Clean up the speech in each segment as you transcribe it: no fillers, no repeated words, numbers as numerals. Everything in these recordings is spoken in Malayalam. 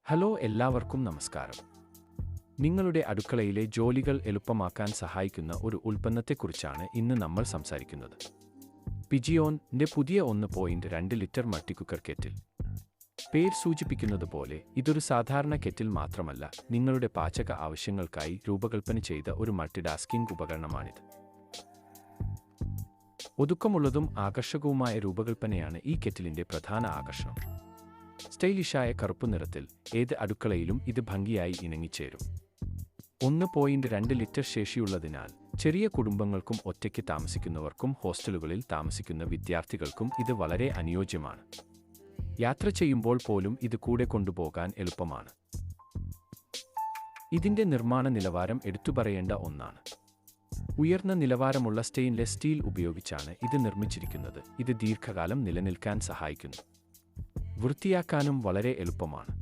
ഹലോ എല്ലാവർക്കും നമസ്കാരം. നിങ്ങളുടെ അടുക്കളയിലെ ജോലികൾ എളുപ്പമാക്കാൻ സഹായിക്കുന്ന ഒരു ഉൽപ്പന്നത്തെക്കുറിച്ചാണ് ഇന്ന് നമ്മൾ സംസാരിക്കുന്നത്. പിജിയോണിന്റെ പുതിയ 1.2 ലിറ്റർ മൾട്ടികുക്കർ കെറ്റിൽ. പേര് സൂചിപ്പിക്കുന്നത് പോലെ ഇതൊരു സാധാരണ കെറ്റിൽ മാത്രമല്ല, നിങ്ങളുടെ പാചക ആവശ്യങ്ങൾക്കായി രൂപകൽപ്പന ചെയ്ത ഒരു മൾട്ടിടാസ്കിംഗ് ഉപകരണമാണിത്. ഒതുക്കമുള്ളതും ആകർഷകവുമായ രൂപകൽപ്പനയാണ് ഈ കെറ്റിലിന്റെ പ്രധാന ആകർഷണം. സ്റ്റൈലിഷായ കറുപ്പ് നിറത്തിൽ ഏത് അടുക്കളയിലും ഇത് ഭംഗിയായി ഇണങ്ങിച്ചേരും. 1.2 ലിറ്റർ ശേഷിയുള്ളതിനാൽ ചെറിയ കുടുംബങ്ങൾക്കും ഒറ്റയ്ക്ക് താമസിക്കുന്നവർക്കും ഹോസ്റ്റലുകളിൽ താമസിക്കുന്ന വിദ്യാർത്ഥികൾക്കും ഇത് വളരെ അനുയോജ്യമാണ്. യാത്ര ചെയ്യുമ്പോൾ പോലും ഇത് കൂടെ കൊണ്ടുപോകാൻ എളുപ്പമാണ്. ഇതിന്റെ നിർമ്മാണ നിലവാരം എടുത്തുപറയേണ്ട ഒന്നാണ്. ഉയർന്ന നിലവാരമുള്ള സ്റ്റെയിൻലെസ് സ്റ്റീൽ ഉപയോഗിച്ചാണ് ഇത് നിർമ്മിച്ചിരിക്കുന്നത്. ഇത് ദീർഘകാലം നിലനിൽക്കാൻ സഹായിക്കുന്നു. വൃത്തിയാക്കാനും വളരെ എളുപ്പമാണ്.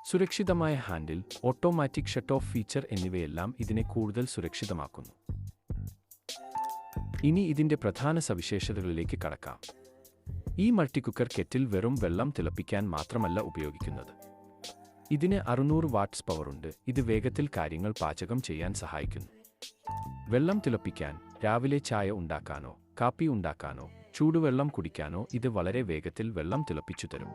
സുരക്ഷിതമായ handle, automatic shut of feature എന്നിവയെല്ലാം ഇതിനെ കൂടുതൽ സുരക്ഷിതമാക്കുന്നു. ഇനി ഇതിന്റെ പ്രധാന സവിശേഷതകളിലേക്ക് കടക്കാം. ഈ മൾട്ടികുക്കർ കെറ്റിൽ വെറും വെള്ളം തിളപ്പിക്കാൻ മാത്രമല്ല ഉപയോഗിക്കുന്നത്. ഇതിന് 600 വാട്ട്സ് പവറുണ്ട്. ഇത് വേഗത്തിൽ കാര്യങ്ങൾ പാചകം ചെയ്യാൻ സഹായിക്കുന്നു. വെള്ളം തിളപ്പിക്കാൻ, രാവിലെ ചായ ഉണ്ടാക്കാനോ കാപ്പി ഉണ്ടാക്കാനോ ചൂടുവെള്ളം കുടിക്കാനോ ഇത് വളരെ വേഗത്തിൽ വെള്ളം തിളപ്പിച്ചു തരും.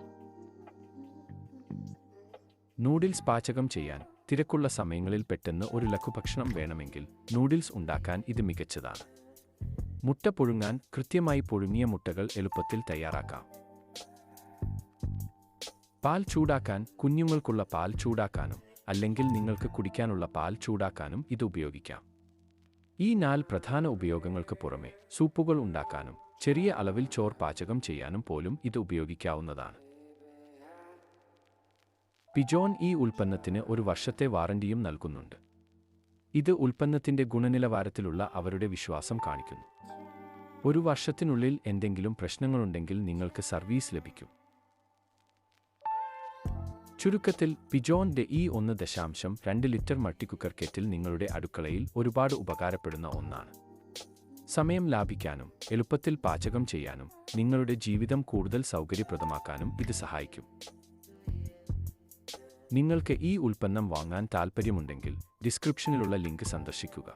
നൂഡിൽസ് പാചകം ചെയ്യാൻ, തിരക്കുള്ള സമയങ്ങളിൽ പെട്ടെന്ന് ഒരു ലഘുഭക്ഷണം വേണമെങ്കിൽ നൂഡിൽസ് ഉണ്ടാക്കാൻ ഇത് മികച്ചതാണ്. മുട്ട പുഴുങ്ങാൻ, കൃത്യമായി പുഴുങ്ങിയ മുട്ടകൾ എളുപ്പത്തിൽ തയ്യാറാക്കാം. പാൽ ചൂടാക്കാൻ, കുഞ്ഞുങ്ങൾക്കുള്ള പാൽ ചൂടാക്കാനും അല്ലെങ്കിൽ നിങ്ങൾക്ക് കുടിക്കാനുള്ള പാൽ ചൂടാക്കാനും ഇത് ഉപയോഗിക്കാം. ഈ 4 പ്രധാന ഉപയോഗങ്ങൾക്ക് പുറമെ സൂപ്പുകൾ ഉണ്ടാക്കാനും ചെറിയ അളവിൽ ചോറ് പാചകം ചെയ്യാനും പോലും ഇത് ഉപയോഗിക്കാവുന്നതാണ്. പിജോൺ ഈ ഉൽപ്പന്നത്തിന് 1 വർഷത്തെ വാറന്റിയും നൽകുന്നുണ്ട്. ഇത് ഉൽപ്പന്നത്തിന്റെ ഗുണനിലവാരത്തിലുള്ള അവരുടെ വിശ്വാസം കാണിക്കുന്നു. 1 വർഷത്തിനുള്ളിൽ എന്തെങ്കിലും പ്രശ്നങ്ങളുണ്ടെങ്കിൽ നിങ്ങൾക്ക് സർവീസ് ലഭിക്കും. ചുരുക്കത്തിൽ, പിജോണിന്റെ ഈ 1.2 ലിറ്റർ മൾട്ടികുക്കർ കെറ്റിൽ നിങ്ങളുടെ അടുക്കളയിൽ ഒരുപാട് ഉപകാരപ്പെടുന്ന ഒന്നാണ്. സമയം ലാഭിക്കാനും എളുപ്പത്തിൽ പാചകം ചെയ്യാനും നിങ്ങളുടെ ജീവിതം കൂടുതൽ സൗകര്യപ്രദമാക്കാനും ഇത് സഹായിക്കും. നിങ്ങൾക്ക് ഈ ഉൽപ്പന്നം വാങ്ങാൻ താൽപ്പര്യമുണ്ടെങ്കിൽ ഡിസ്ക്രിപ്ഷനിലുള്ള ലിങ്ക് സന്ദർശിക്കുക.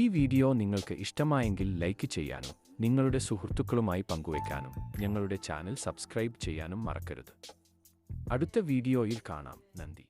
ഈ വീഡിയോ നിങ്ങൾക്ക് ഇഷ്ടമായെങ്കിൽ ലൈക്ക് ചെയ്യാനും നിങ്ങളുടെ സുഹൃത്തുക്കളുമായി പങ്കുവയ്ക്കാനും ഞങ്ങളുടെ ചാനൽ സബ്സ്ക്രൈബ് ചെയ്യാനും മറക്കരുത്. അടുത്ത വീഡിയോയിൽ കാണാം. നന്ദി.